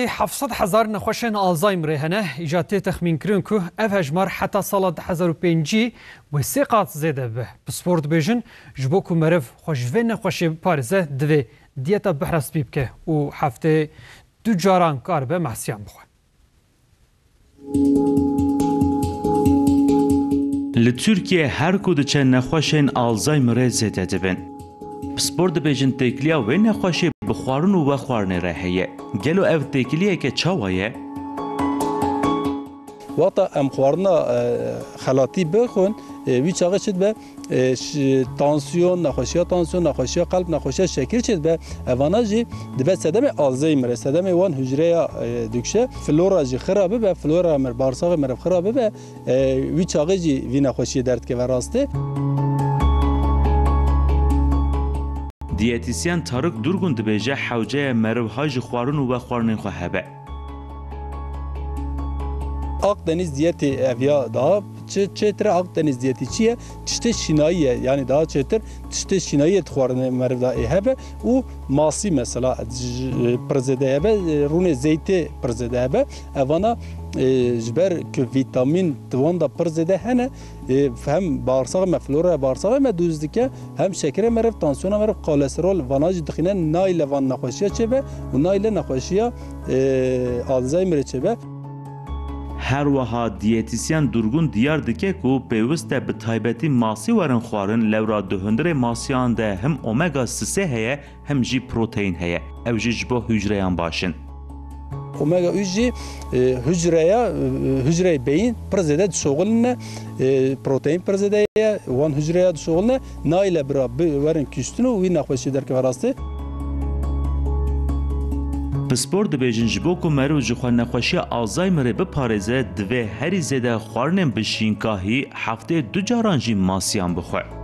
700,000 نخوشن آلزایمر هنه ایجاد تخمین کرن که اف هجمار حتی سال 2005 و سه قاط زده به سپورت بیشن جبو که مرف خوشوه نخوشه پارزه دوی دیتا بحرس بیب که و هفته دو جاران کار به محسیان بخواه. لترکیه هر کود چه نخوشن آلزایمر زده دبن. سپورت بیشن تکلیا و نخوشه بخوارن و خوارن رهیه. گلو اف تکلیه که چاوایه؟ وقتا ام خوارنا خلاطی بخون وی چاقه چید به تانسیون نخوشی قلب نخوشی شکر چید به وانا جی دبه صدم آلزایمر صدم وان حجره دکشه فلورا جی خرابه به فلورا مر بارساق مر خرابه به وی چاقه جی وی نخوشی درد که وراسته. دیتیسیان تارک دورگون دبیجه حوجه مروهای خوارن و خوارن خواه. Akdeniz diyeti evya daha çetre Akdeniz diyeti çiye tişte şinaiye yani daha çetre tişte şinaiye txwarne mervda hebe u masi mesela prezede hebe rune zeyti prezede hebe evana jber ki vitamin tvanda prezede hene hem bağırsak me flora bağırsak me duzdike hem şekere merv tansiyona merv kolesterol vanaj dixine naile van naxoşiya çebe u naile naxoşiya Alzheimer çebe. هر وها دیتیسیان دورگون دیار دکه کو پیوسته به تایبتی ماسی ورن خوارن لورا دهندر ماسیان ده هم اومگا 3 هه هم جی پروتئین هه او جی جبو hücreyan باشن omega 3 جی hücre beyin prezede şoğulne protein prezede wan hücreye şoğulne naile bra ورن küstünü ve naxoşi derke varastı. سپورت بیشن جبو که مرو جخوان نخوشی آلزایمر بپارزه دوی هری زده خوارنم بشینکاهی هفته دو جاران جی ماسیان بخواه.